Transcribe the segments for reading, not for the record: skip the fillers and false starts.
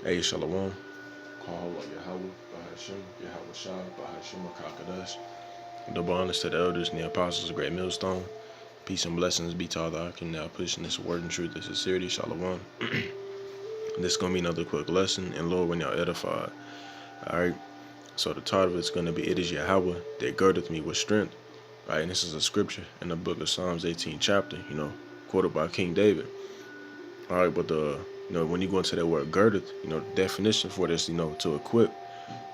Hey, Shalom. Call Yahawah, Bahashim, Yahawah Shah, Bahashim, Kakadash. Double honors to the elders and the apostles of Great Millstone. Peace and blessings be to all that I can now pushing this word and truth and sincerity. Shalom. This is going to be another quick lesson, and Lord, when y'all edified. Alright, so the title of it's going to be, It is Yahawah that girdeth me with strength. Right, and this is a scripture in the book of Psalms 18 chapter, quoted by King David. Alright, but when you go into that word girdeth, the definition for this, to equip,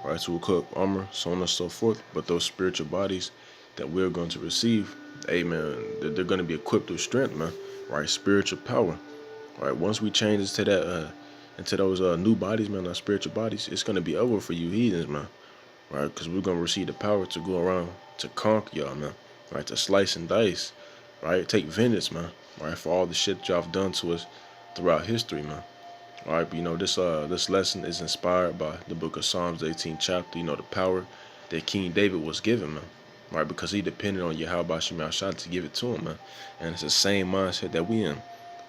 right, to equip armor, so on and so forth. But those spiritual bodies that we're going to receive, amen, they're going to be equipped with strength, man, right, spiritual power. Right, once we change into that, into those new bodies, man, our spiritual bodies, it's going to be over for you heathens, man, right, because we're going to receive the power to go around to conquer y'all, man, right, to slice and dice, right, take vengeance, man, right, for all the shit y'all have done to us throughout history, man. All right, but this lesson is inspired by the book of Psalms 18 chapter, the power that King David was given, man. Right, because he depended on Yahawah Shemel Shah to give it to him, man. And it's the same mindset that we in,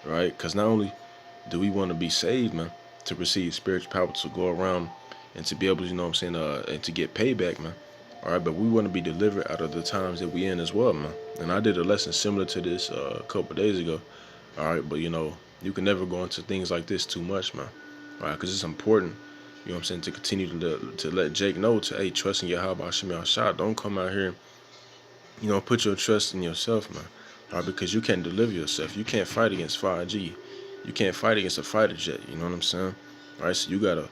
right? Because not only do we want to be saved, man, to receive spiritual power to go around and to be able to, and to get payback, man. All right, but we want to be delivered out of the times that we in as well, man. And I did a lesson similar to this a couple days ago. All right, but you can never go into things like this too much, man. All right, because it's important, to continue to let Jake know hey, trust in Yahawah Shemel Shah. Don't come out here, put your trust in yourself, man. All right, because you can't deliver yourself. You can't fight against 5G. You can't fight against a fighter jet. You know what I'm saying? All right, so you gotta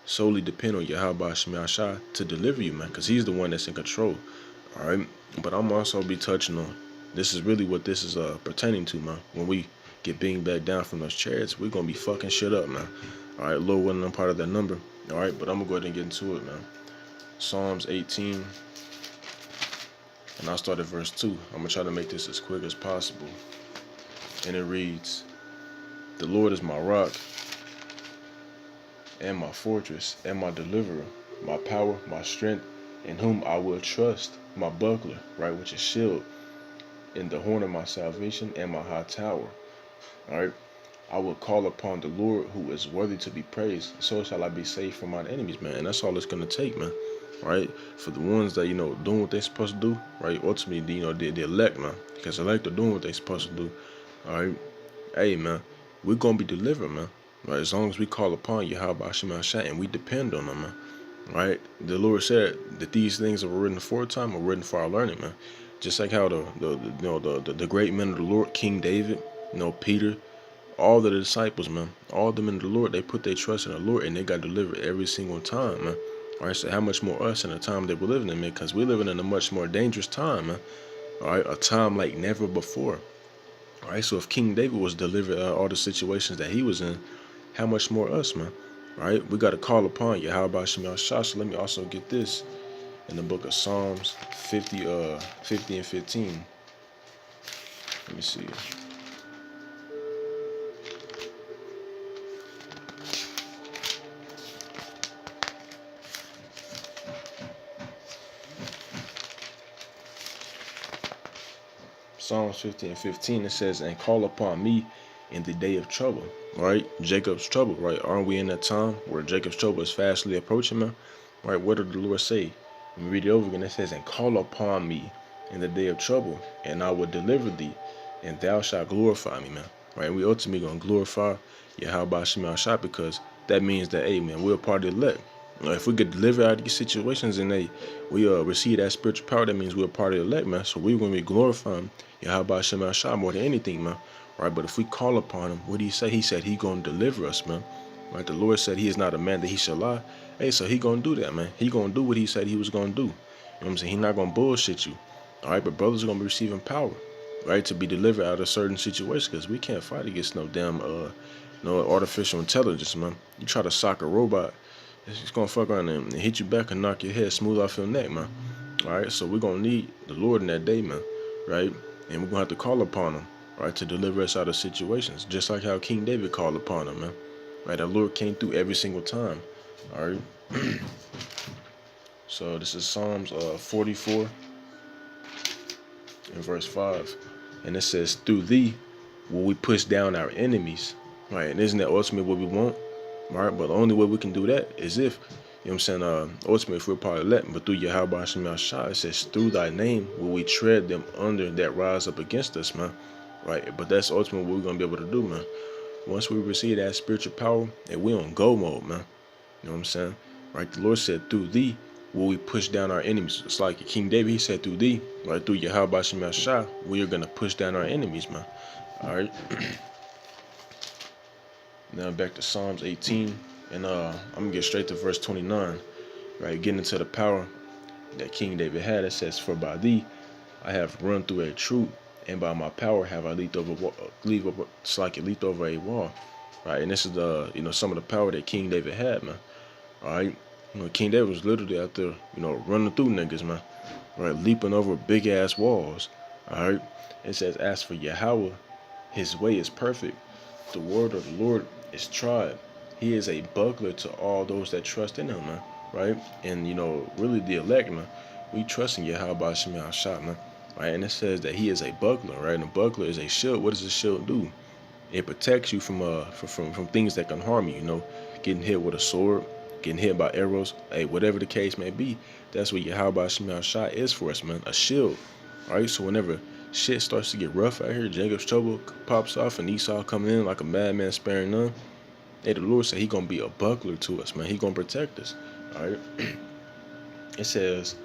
solely depend on Yahawah Shemel Shah to deliver you, man, because he's the one that's in control. All right, but I'm also be touching on this is really what this is pertaining to, man. When we get being back down from those chariots, we're gonna be fucking shit up, man. All right, Lord willing, I'm part of that number. All right, but I'm gonna go ahead and get into it, man. Psalms 18, and I'll start at verse 2. I'm gonna try to make this as quick as possible. And it reads, The Lord is my rock and my fortress and my deliverer, my power, my strength, in whom I will trust, my buckler, right, which is shield, in the horn of my salvation and my high tower. All right, I will call upon the Lord who is worthy to be praised. So shall I be saved from mine enemies, man. And that's all it's gonna take, man. Right? For the ones that doing what they're supposed to do, right? Ultimately, the elect, man. Because elect are doing what they're supposed to do. All right. Hey, man, we're gonna be delivered, man. Right? As long as we call upon Yahawah Shemel Shah and we depend on him, man. Right? The Lord said that these things that were written aforetime were written for our learning, man. Just like how the great men of the Lord, King David, Peter, all the disciples, man, all of them in the Lord, they put their trust in the Lord and they got delivered every single time, man. All right, so how much more us in the time that we're living in, man? Because we're living in a much more dangerous time, man. All right, a time like never before. All right, so if King David was delivered out of all the situations that he was in, how much more us, man? All right, we got to call upon Yahawah Shemel Shah. So let me also get this in the book of Psalms 50 and 15. Let me see. Psalms 50 and 15, it says, And call upon me in the day of trouble. Right? Jacob's trouble, right? Aren't we in that time where Jacob's trouble is fastly approaching, man? Right? What did the Lord say? Let me read it over again. It says, And call upon me in the day of trouble, and I will deliver thee, and thou shalt glorify me, man. Right? We ultimately going to glorify Yahawah Shemel Shah, because that means that, hey, man, we're a part of the elect. If we get delivered out of these situations and we receive that spiritual power, that means we're a part of the elect, man. So we're going to be glorifying Yahawah Shemel Shah more than anything, man. Right? But if we call upon him, what did he say? He said he going to deliver us, man. Right? The Lord said he is not a man that he shall lie. Hey, so he going to do that, man. He going to do what he said he was going to do. You know what I'm saying? He not going to bullshit you. All right? But brothers are going to be receiving power, right, to be delivered out of certain situations, because we can't fight against no damn, no artificial intelligence, man. You try to sock a robot, it's gonna fuck around and hit you back and knock your head smooth off your neck, man. Alright, so we're gonna need the Lord in that day, man. Right? And we're gonna have to call upon him, right, to deliver us out of situations. Just like how King David called upon him, man. Right? The Lord came through every single time. Alright. So this is Psalms 44 and verse 5. And it says, Through thee will we push down our enemies. Right? And isn't that ultimately what we want? right? But the only way we can do that is if, you know what I'm saying, ultimately if we're part of that, but through Yahawah Shem Shah, it says, through thy name will we tread them under that rise up against us, man. Right? But that's ultimately what we're going to be able to do, man. Once we receive that spiritual power, and we on go mode, man. You know what I'm saying? Right? The Lord said, through thee will we push down our enemies. It's like King David, he said, through thee, right? Through Yahawah Shem Shah, we are going to push down our enemies, man. All right? Now back to Psalms 18, and I'm going to get straight to verse 29, right? Getting into the power that King David had. It says, for by thee I have run through a troop, and by my power have I leaped over a wall, right? And this is the, some of the power that King David had, man. All right, King David was literally out there, running through niggas, man, right, leaping over big ass walls. All right, it says, as for Yahawah, his way is perfect. The word of the Lord is tried. He is a buckler to all those that trust in him, man. Right, and really the elect, man. We trust in Yahawah Shem Shah, man. Right, and it says that he is a buckler, right? And a buckler is a shield. What does a shield do? It protects you from things that can harm you. Getting hit with a sword, getting hit by arrows, hey, whatever the case may be. That's what Yahawah Shem Shah is for us, man. A shield. All right, so whenever shit starts to get rough out here, Jacob's trouble pops off, and Esau coming in like a madman sparing none. Hey, the Lord said he gonna be a buckler to us, man. He gonna protect us. All right. It says,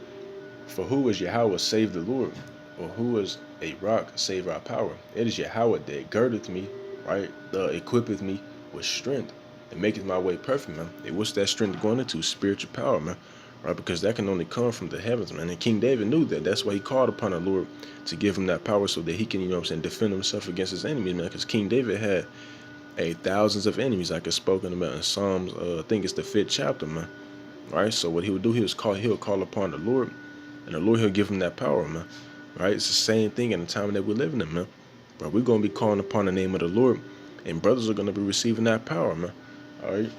for who is Yahawah save the Lord? Or who is a rock save our power? It is Yahawah that girdeth me, right? Equippeth me with strength and maketh my way perfect, man. And what's that strength going into? Spiritual power, man. Right? Because that can only come from the heavens, man. And King David knew that. That's why he called upon the Lord to give him that power so that he can, defend himself against his enemies, man. Because King David had thousands of enemies, like it's spoken about in Psalms, I think it's the 5th chapter, man. Right? So what he would do, he'll call upon the Lord, and the Lord, he'll give him that power, man. Right? It's the same thing in the time that we're living in, man. But we're going to be calling upon the name of the Lord, and brothers are going to be receiving that power, man. All right?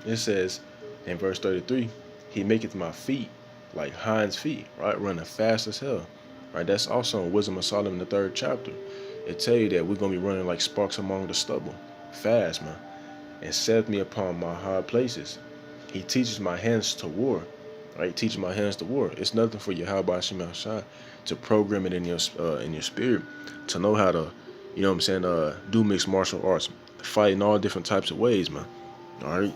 It says in verse 33, he maketh my feet like hinds' feet, right? Running fast as hell. Right? That's also in Wisdom of Solomon, the 3rd chapter. It tell you that we're going to be running like sparks among the stubble. Fast, man. And setteth me upon my high places. He teaches my hands to war. Right? Teaches my hands to war. It's nothing for Yahawah Shem Shah to program it in your spirit, to know how to, do mixed martial arts, fight in all different types of ways, man. All right.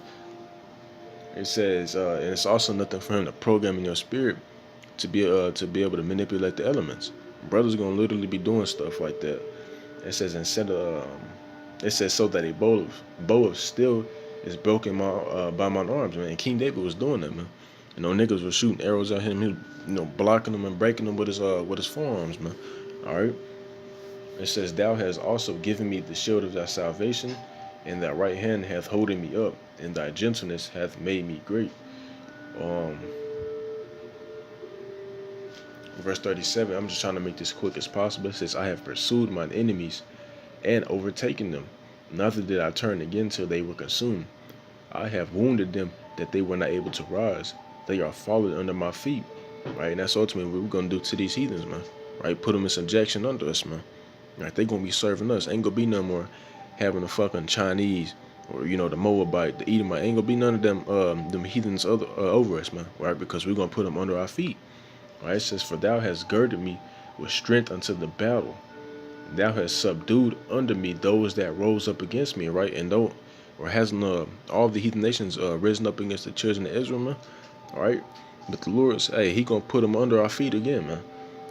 It says, and it's also nothing for him to program in your spirit to be able to manipulate the elements. Brothers are gonna literally be doing stuff like that. It says it says so that a bow of steel is broken by mine arms, man. And King David was doing that, man. Niggas was shooting arrows at him. He was, blocking them and breaking them with his forearms, man. All right. It says, thou hast also given me the shield of thy salvation, and thy right hand hath holden me up, and thy gentleness hath made me great. Verse 37, I'm just trying to make this quick as possible. It says, I have pursued mine enemies and overtaken them. Neither did I turn again till they were consumed. I have wounded them that they were not able to rise. They are fallen under my feet. Right? And that's ultimately what we're going to do to these heathens, man. Right? Put them in subjection under us, man. Right? They're going to be serving us. Ain't going to be no more having the fucking Chinese or, the Moabite, the Edomite. Ain't going to be none of them heathens over us, man. Right? Because we're going to put them under our feet. Right? It says, for thou hast girded me with strength unto the battle. Thou hast subdued under me those that rose up against me. Right? And hasn't all the heathen nations risen up against the children of Israel, man? All right? But the Lord says, hey, he going to put them under our feet again, man.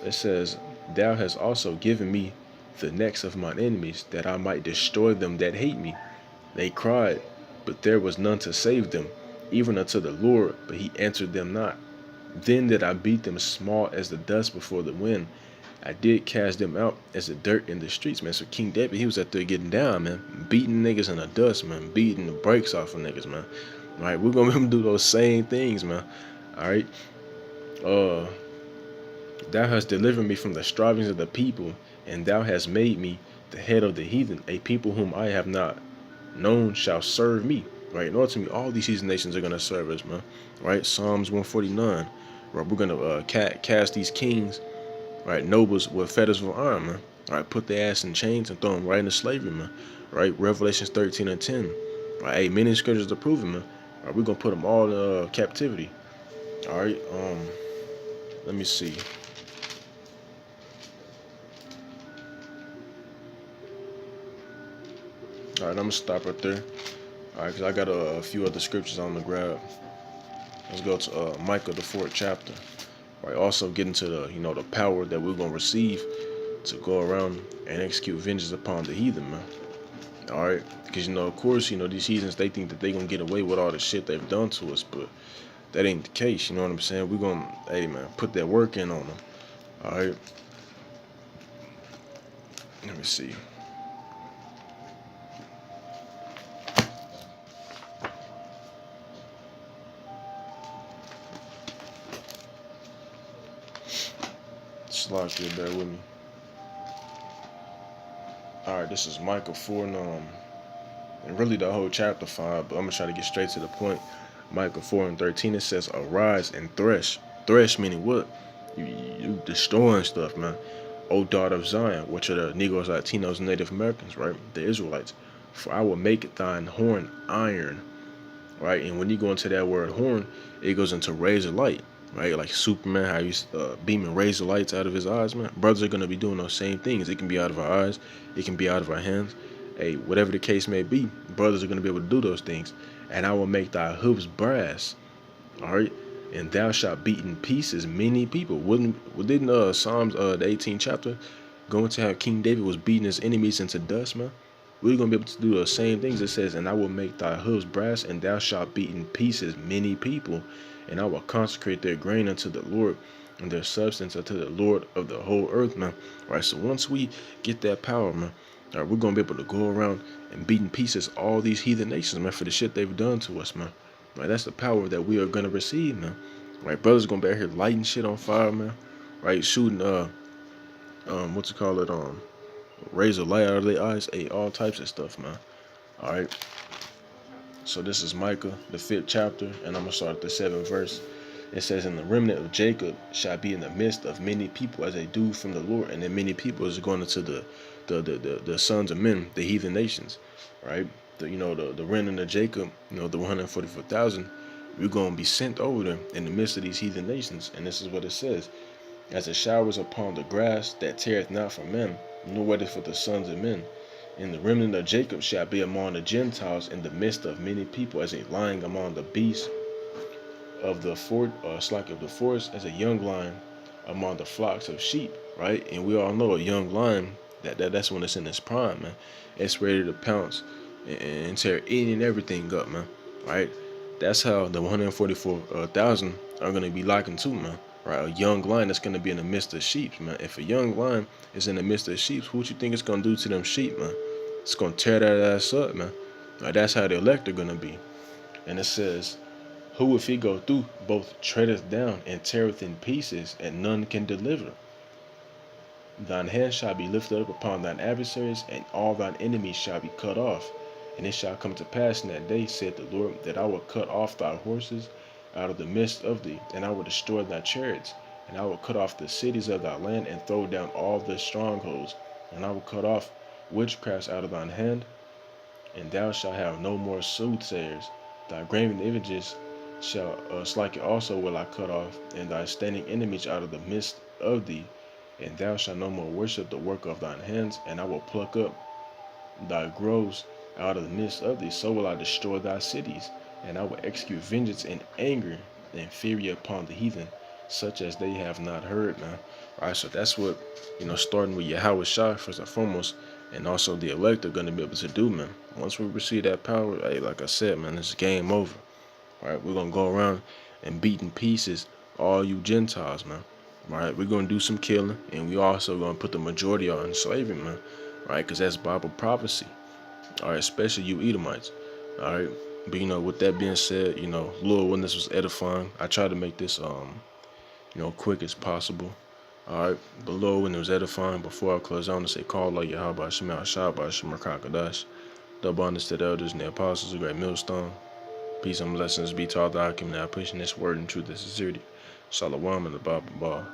It says, thou hast also given me the necks of mine enemies, that I might destroy them that hate me. They cried, but there was none to save them, even unto the Lord, but he answered them not. Then did I beat them small as the dust before the wind. I did cast them out as the dirt in the streets, man. So King David, he was out there getting down, man. Beating niggas in the dust, man. Beating the brakes off of niggas, man. All right, we're going to do those same things, man. All right. Thou hast delivered me from the strivings of the people, and thou hast made me the head of the heathen. A people whom I have not known shall serve me. Right? And ultimately, all these heathen nations are going to serve us, man. Right? Psalms 149. Right? We're going to cast these kings, right, nobles with fetters of iron, man. All right? Put their ass in chains and throw them right into slavery, man. Right? Revelations 13 and 10. Right? Hey, many scriptures are proven, man. All right, we're gonna put them all in captivity. All right. Let me see. All right, I'm gonna stop right there. All right, because I got a few other scriptures on the grab. Let's go to Micah the 4th chapter. All right, also get into the the power that we're gonna receive to go around and execute vengeance upon the heathen, man. All right, because of course, these heathens, they think that they gonna get away with all the shit they've done to us, but that ain't the case. You know what I'm saying? We're gonna, hey man, put that work in on them. All right. Let me see. Slide here, bear with me. All right, this is Micah 4 and really the whole chapter 5, but I'm gonna try to get straight to the point. Micah 4 and 13, it says, "Arise and thresh." Thresh meaning what? You destroying stuff, man. O daughter of Zion, which are the Negroes, Latinos, Native Americans, right? The Israelites. For I will make thine horn iron, right? And when you go into that word horn, it goes into razor light, right? Like Superman, how he's beaming razor lights out of his eyes, man. Brothers are gonna be doing those same things. It can be out of our eyes, it can be out of our hands. Hey, whatever the case may be, brothers are gonna be able to do those things. And I will make thy hooves brass, all right? And thou shalt beat in pieces many people. Didn't Psalms the 18th chapter go into how King David was beating his enemies into dust, man? We're gonna be able to do the same things. It says, "And I will make thy hooves brass, and thou shalt beat in pieces many people, and I will consecrate their grain unto the Lord, and their substance unto the Lord of the whole earth," man. All right. So once we get that power, man, all right, we're gonna be able to go around and beat in pieces all these heathen nations, man, for the shit they've done to us, man. Right, that's the power that we are gonna receive, man. Right, brothers gonna be out here lighting shit on fire, man. Right, shooting what's it called it, razor light out of their eyes, all types of stuff, man. All right. So this is Micah the 5th chapter, and I'm gonna start at the 7th verse. It says, "And the remnant of Jacob shall be in the midst of many people as a dew from the Lord," and then many people is going into the sons of men, the heathen nations, right? The remnant of Jacob, the 144,000, we're gonna be sent over them in the midst of these heathen nations, and this is what it says: "As the showers upon the grass that teareth not for men, nor wetteth for the sons of men. And the remnant of Jacob shall be among the Gentiles in the midst of many people, as a lion among the beasts of the forest, as a young lion among the flocks of sheep," right? And we all know a young lion, that's when it's in its prime, man. It's ready to pounce and tear any and everything up, man. Right? That's how the 144,000 are gonna be likened to, man. Right? A young lion that's gonna be in the midst of sheep, man. If a young lion is in the midst of sheep, what you think it's gonna do to them sheep, man? It's gonna tear that ass up, man. Right? That's how the elect are gonna be. And it says, "Who if he go through both treadeth down and teareth in pieces, and none can deliver? Thine hand shall be lifted up upon thine adversaries, and all thine enemies shall be cut off. And it shall come to pass in that day, saith the Lord, that I will cut off thy horses out of the midst of thee, and I will destroy thy chariots, and I will cut off the cities of thy land, and throw down all the strongholds, and I will cut off witchcrafts out of thine hand, and thou shalt have no more soothsayers. Thy graven images shall slake also will I cut off, and thy standing enemies out of the midst of thee, and thou shalt no more worship the work of thine hands, and I will pluck up thy groves out of the midst of thee. So will I destroy thy cities, and I will execute vengeance and anger and fury upon the heathen, such as they have not heard," man. All right, so that's what, starting with Yahawah first and foremost, and also the elect are going to be able to do, man. Once we receive that power, hey, like I said, man, it's game over. All right, we're going to go around and beat in pieces all you Gentiles, man. All right, we're going to do some killing, and we also going to put the majority on slavery, man. All right, because that's Bible prophecy. All right, especially you Edomites. All right, but with that being said, Lord, when this was edifying, I tried to make this quick as possible. All right, but Lord, when it was edifying, before I close, I want to say, call like Yahawah Shema Shabbat Shema Kakadash. Double honors to the elders and the apostles, a great millstone. Peace and blessings be to all the Akim now pushing this word in truth and sincerity. Shalom and the Bible.